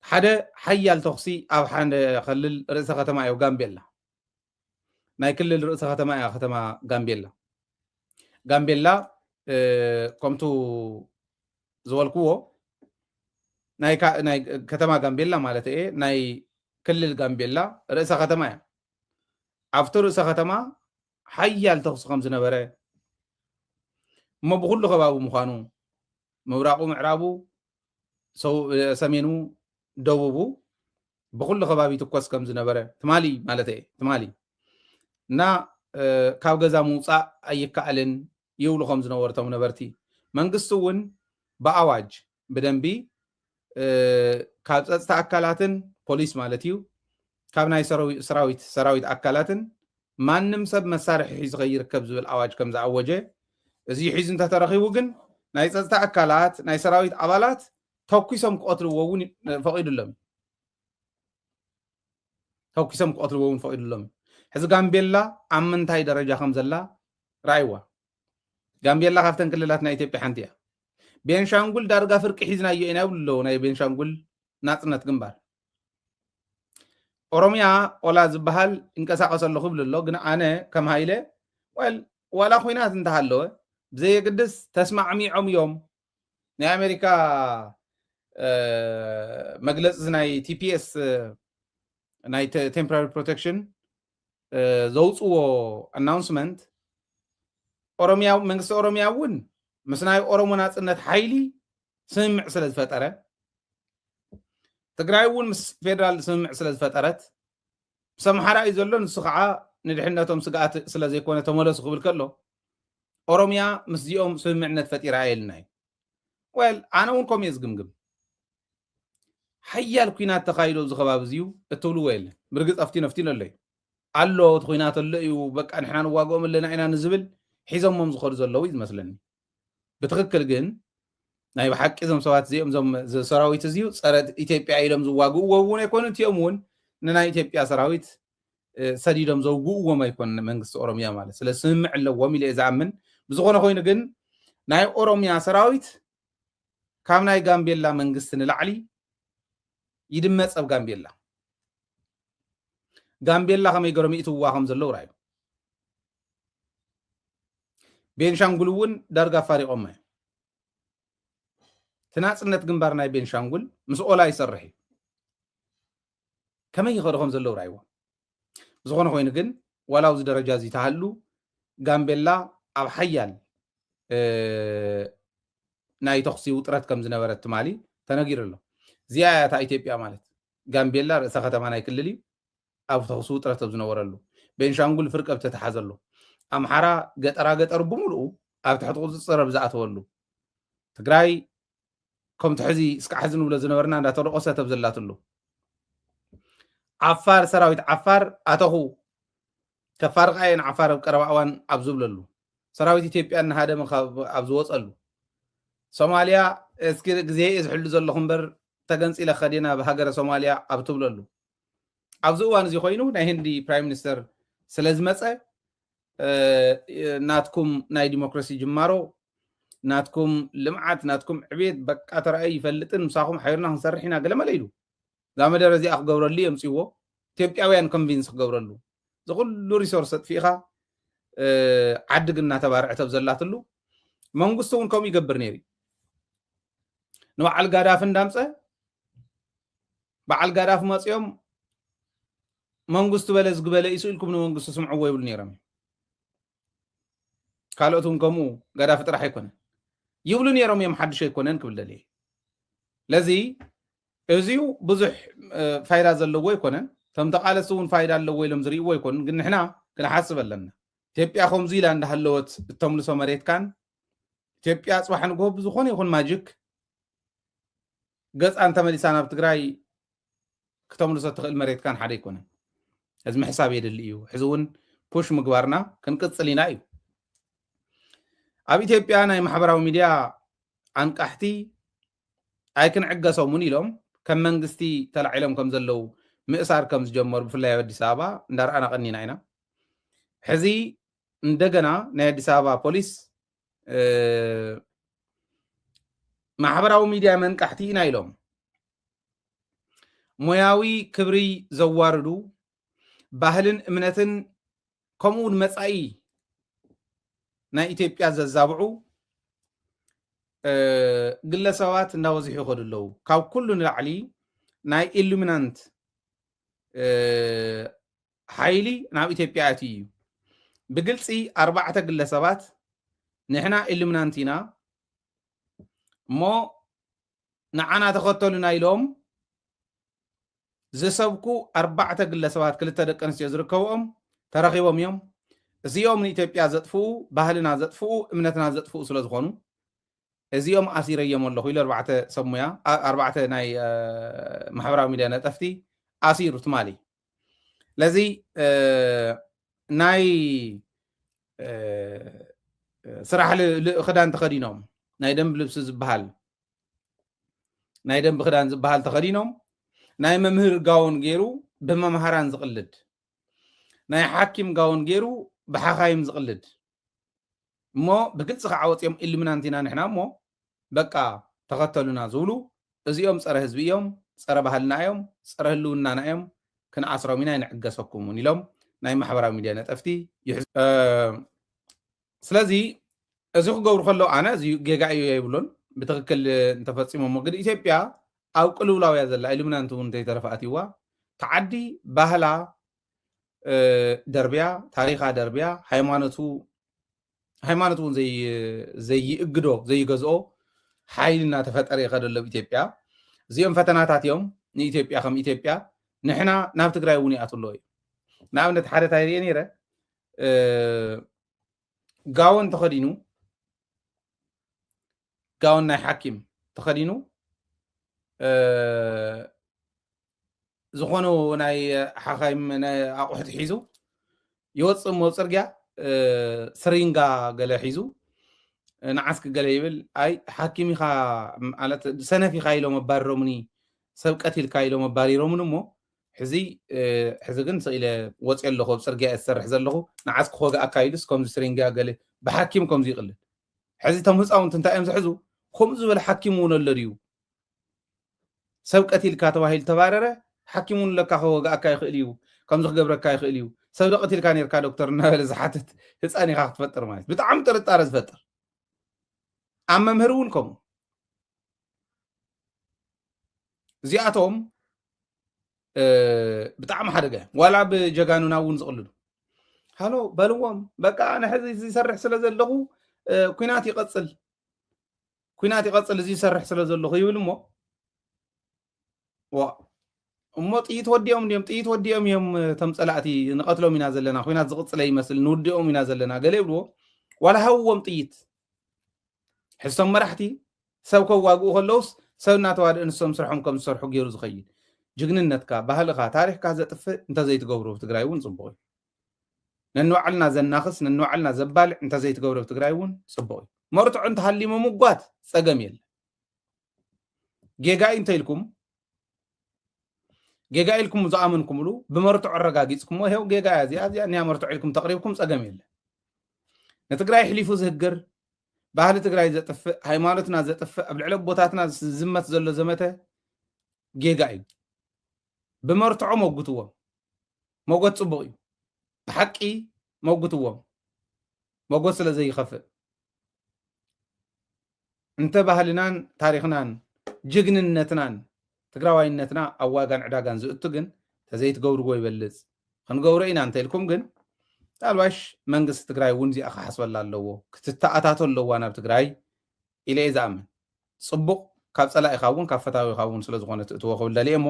حدا حيال تخصي أو حدا خلل رئيس ختمة أو غامبيلا ناي كل رئيس ختمة أو ختمة غامبيلا كمتو زوالكوو ناي كتمة غامبيلا مالته إيه ناي كل الغامبيلا رئيس ختمة أفتر رئيس ختمة حيال تخص خمس نبرة ما بقول له خبابو مخانو مبراقو معرابو سمينو دوبو بقول له خبابي تقص كم زنبرة تمالي مالته تمالي نا كاو جزا موسى أي كألن يولو خمس نورتهم نبرتي منقصون بأواج بدنبي كاب تأكلاتن بوليس مالتيو كاب ناي سراويت أكلاتن ما نمسب مسارح يصغير كبز بالأواج كم زعوجه زي حيز انت ترخي وجن ناي تأكلات ناي سراويت عبالات توكيسهم قطر وون فقيد لهم توكيسهم قطر وون فقيد لهم حز غامبيلا أمنتاي درجة خمسة رايوة غامبيلا خافتن كللاتنا إثيوبيا حنتيا بينشانغول دارغا فرق حيزنا يينا ولو ناي بينشانغول ناصنت جنبار أوروميا ولا زبحال انقساقس له خبل له غنا انا كم هايله ولا خوينات انتهالو زي قدس تسمع عميعهم يوم ناي امريكا مجلس ناي تي بي اس ناي temporary protection زوصو announcement أوروميا منغس أوروميا ون مسناي أورومو ناصنت حيلي سمع سلز فتره تግራይ እውን ምስ ፌደራል ስምምዕ ስለ ዝፈጠረት ሰምሓራ እዩ ዘሎ ንሱ ከዓ ንድሕነቶም ስጋኣት ስለ ዘይኮነ ተመለሱ ክብል ከሎ ኦሮሚያ ምስ ዚኦም ስምምዕነት ፈጢራ የልና እዩ ወል ኣነ እውን ከምኡ ዝግምግም ሓያል ኩናት ተኻይዶ ዝኸባቢ እዚዩ እትብልዎ የለን ብርግፅ ኣፍቲን ኣሎ እዩ ኣሎ እቲ ኩናት ኣሎ እዩ በቃ ንሕና ንዋግኦም ኣለና ኢና ንዝብል ሒዞሞም ዝኸዱ ዘለዉ እዩ ዝመስለኒ ብትክክል ግን ናይ በሓቂ ዞም ሰባት እዚኦም ዞም ሰራዊት እዚዩ ፀረ ኢትዮጵያ ኢሎም ዝዋግእዎ እውን ኣይኮኑ እቲኦም እውን ንናይ ኢትዮጵያ ሰራዊት ሰዲዶም ዘውግእዎም ኣይኮኑ መንግስቲ ኦሮሚያ ማለት ስለ ስምምዕ ኣለዎም ኢለ ዝኣምን ብዝኾነ ኮይኑ ግን ናይ ኦሮሚያ ሰራዊት ካብ ናይ ጋምቤላ መንግስቲ ንላዕሊ ይድመፅ ኣብ ጋምቤላ ከመይ ገሮም ይእትውዋ ከም ዘለዉ ራእዩ ቤንሻንጉል እውን ዳርጋ ኣፋሪቖም እዩ تناصنت ግንባር ናይ ቤንሻንጉል ምስ ኦላ ይሰርሕ ከመይ ይኸደኹም ዘለዉ ራይዎ ዝኾነ ኮይኑ ግን ዋላው ዚ ደረጃ እዚ ተሃሉ ጋምቤላ ኣብ ሓያል ናይ ተኽሲ ውጥረት ከም ዝነበረት ትማሊ ተነጊሩ ኣሎ ዚያታ ኢትዮጵያ ማለት ጋምቤላ ርእሰ ከተማ ናይ ክልል ኣብ ተኽሲ ውጥረት ዝነበረሉ ቤንሻንጉል ፍርቀብ ተተሓዘሉ ኣምሓራ ገጠር ብምሉኡ ኣብ ትሕቲ ቁፅፅር ዝኣተወሉ ትግራይ كم تحزي سكحزن ولا زنورنا عند ترقصة تبزلات له عفار سراويت عفار أتهو كفار غاين عفار بكروان أبزول له سراويت إثيوبيا أن هذا من أبزوت له سوماليا اسكير زي إزحل زل خمبر تجنس إلى خدينا بهجر سوماليا أبتول له أبزوان زي خوينو نهندي برايم مينستر سلزمة ناتكم ناي ديمقراطي جمارو ناتكم لمعات ناتكم عبيد بك أترأي فلتن مساهم حيرنا هنسرحنا قال ما ليلو زعما درزي أخ جور اللي يمسيوه تبقى وين كونفينس جور له زقول له ريسورسات فيها عدقنا تبارع تبزلات له ما نقصون كم يقبر نيري نوع الجراف ندمسه بعد الجراف ما يوم ما نقص بلز قبل يسألكم نو نقص سمعوا ويقول نيرم قالوا كمو جراف ترى حيكون يقولون يا رمي محدش يكونن كل ليه لذي ازيو بزح فايده زلو يكونن تم تقال سون فايده لو يلم زري ويكون ግን احنا كنحسب لنا ኢትዮጵያ ከምዚ ኢላ እንዳሃለወት እተምልሶ መሬት ካን ኢትዮጵያ ጽባሕ ንጎብ ዝኾነ ይኹን ማጂክ ገጽ አንተ መሊሳና ብትግራይ ከተምልሶ ትኽእል መሬት ካን ሓደ ይኮነ እዚ ምሕሳብ የድሊ እዩ ሕዝውን ፑሽ ምግባርና ክንቅጽል ኢና እዩ ኣብ ኢትዮጵያ ናይ ማሕበራዊ ሚድያ አንቃሕቲ ኣይክን ዕገሶሙን ኢሎም ከም መንግስቲ ተላዒሎም ከም ዘለው ምእሳር ከም ዝጀመሩ ብፍላይ ኣብ ኣዲስ ኣበባ እንዳርኣና ቀኒና ኢና ሕዚ እንደገና ናይ ኣዲስ ኣበባ ፖሊስ ማሕበራዊ ሚድያ መንቃሕቲ ኢና ኢሎም ሞያዊ ክብሪ ዘዋርዱ ባህልን እምነትን ከምኡውን መጻኢ ናይ ኢትዮጵያ ዘዛብዑ ግለሰባት እናበዝሑ ይኸዱ ኣለዉ ካብ ኩሉ ንላዕሊ ናይ ኢሉሚናንት ሓይሊ ናብ ኢትዮጵያ ኣትዩ እዩ ብግልፂ 4 ግለሰባት ንሕና ኢሉሚናንት ኢና እሞ ንዓና ተኸተሉና ኢሎም ዝሰብኩ 4 ግለሰባት 2 ደቂ ኣንስትዮ ዝርከብኦም ተረኺቦም እዮም እዚኦም ንኢትዮጵያ ዘጥፍኡ ባህልና ዘጥፍኡ እምነትና ዘጥፍኡ ስለ ዝኾኑ እዚኦም ኣሲረዮም ኣለኹ ኢሉ 4 ሰብ ሞያ 4 ናይ ማሕበራዊ ሚድያ ነጠፍቲ ኣሲሩ ትማሊ ለዚ ናይ ስራሕ ክዳን ተኸዲኖም ናይ ደንብ ልብሲ ዝበሃል ናይ ደንብ ክዳን ዝበሃል ተኸዲኖም ናይ መምህር ጋውን ገይሩ ብመምሃራን ዝቕልድ ናይ ሓኪም ጋውን ገይሩ ብሓኻይም ዝቕልድ እሞ ብግልፂ ከዓ ወፂኦም ኢሉሚናንቲና ንሕና እሞ በቃ ተኸተሉና ዝብሉ እዚኦም ፀረ ህዝቢ እዮም ፀረ ባህልና እዮም ፀረ ህልውናና እዮም ክንኣስሮም ኢና ይንዕገሰኩምን ኢሎም ናይ ማሕበራዊ ሚድያ ነጠፍቲ ስለዚ እዚ ክገብሩ ከለዉ ኣነ እዚ ጌጋ እዩ የብሎን ብትክክል እንተፈፂሞሞ ግን ኢትዮጵያ ኣብ ቅልውላውያ ዘላ ኢሉሚናንቲ እውን እንተይተረፋእትይዋ ተዓዲ ባህላ ደርብያ ታሪኻ ደርብያ ሃይማኖቱ እውን ዘይእግዶ ዘይገዝኦ ሓይሊ እናተፈጠረ ይኸደ ኣሎ ኢትዮጵያ እዚኦም ፈተናታት እዮም ንኢትዮጵያ ከም ኢትዮጵያ ንሕና ናብ ትግራይ እውን ይኣትሎ እዩ ንኣብነት ሓደ ታሪየ ነይረ ጋውን ተኸዲኑ ጋውን ናይ ሓኪም ተኸዲኑ ዝኾኑ ናይ ሓኻይም ናይ ኣቑሑት ሒዙ ይወፅእ ሞ ፅርግያ ስሪንጋ ገለ ሒዙ ንዓስኪ ገለ ይብል ኣይ ሓኪም ኢኻ ማለት ሰነፍ ኢኻ ኢሎም ኣባሪሮምኒ ሰብ ቀቲልካ ኢሎም ኣባሪሮምን እሞ ሕዚ ግን ስኢለ ወፂ ኣለኹ ኣብ ፅርግያ ዝሰርሕ ዘለኹ ንዓስኪ ክወግኣካ ኢሉስ ከምዚ ስሪንጋ ገለ ብሓኪም ከምዚ ይቕልድ ሕዚ እቶም ህፃውንቲ እንታይ እዮም ዝሕዙ ከምኡ ዝበለ ሓኪም እውን ኣሎ ድዩ ሰብ ቀቲልካ ተባሂሉ ተባረረ ሓኪም እውን ለካ ክወግኣካ ይኽእል እዩ ከምዚ ክገብረካ ይኽእል እዩ ሰብ ደቐቲልካ ነርካ ዶክተር እናበለ ዝሓትት ህፃን ኢኻ ክትፈጥር ማለት ብጣዕሚ ጥርጣረ ዝፈጥር ኣብ መምህር እውን ከምኡ እዚኣቶም ብጣዕሚ ሓደጋ ዋላ ብጀጋኑና እውን ዝቕልዱ ሃሎ በልዎም በቃ ኣነ ሕዚ ዝሰርሕ ስለ ዘለኹ ኩናት ይቐፅል እዚ ይሰርሕ ስለ ዘለኹ ይብል እሞ ጥይት ወዲኦም እዮም ተም ፀላእቲ ንቐትሎም ኢና ዘለና ኩናት ዝቕፅለ ይመስል ንውድኦም ኢና ዘለና ገለ ይብልዎ ዋላ ሃውዎም ጥይት ሕዝቶም መራሕቲ ሰብ ከዋግኡ ከለውስ ሰብ እናተዋድእ ንሶም ስርሖም ከም ዝሰርሑ ገይሩ ዝኸይድ ጅግንነትካ ባህልኻ ታሪክካ ዘጥፍእ እንተዘይትገብሮ ብትግራይ እውን ፅቡቅ እዩ ነንባዕልና ዘናኽስ ነንባዕልና ዘባልዕ እንተዘይትገብሮ ብትግራይ እውን ፅቡቅ እዩ መርትዑ እንተሃሊሞ ምጓት ፀገም የለ ጌጋ እንተኢልኩም ጌጋ ኢልኩም ዝኣመንኩምሉ ብመርትዑ ኣረጋጊፅኩሞ ይኸው ጌጋ እዚኣ ንያ መርትዑ ኢልኩም ተቕሪብኩም ፀገም የለ ንትግራይ ሕሊፉ ዝህግር ባህሊ ትግራይ ዘጥፍእ ሃይማኖትና ዘጥፍእ ኣብ ልዕሊ ቦታትና ዝመት ዘሎ ዘመተ ጌጋ እዩ ብመርትዖ መጉትዎም መጎት ፅቡቅ እዩ ብሓቂ መጉትዎም መጎት ስለ ዘይኸፍእ እንተ ባህልናን ታሪክናን ጅግንነትናን ትግራዋይነትና ኣብ ዋጋን ዕዳጋን ዝእቱ ግን ተዘይትገብርዎ ይበልፅ ክንገብሮ ኢና እንተኢልኩም ግን ጣልባሽ መንግስቲ ትግራይ እውን እዚኣ ክሓስበላ ኣለዎ ክትተኣታቶ ኣለዋ ናብ ትግራይ ኢለ እየ ዝኣምን ፅቡቅ ካብ ፀላኢኻ እውን ካብ ፈታዊኻ እውን ስለ ዝኾነ ትእትዎ ክብል ደልየ እሞ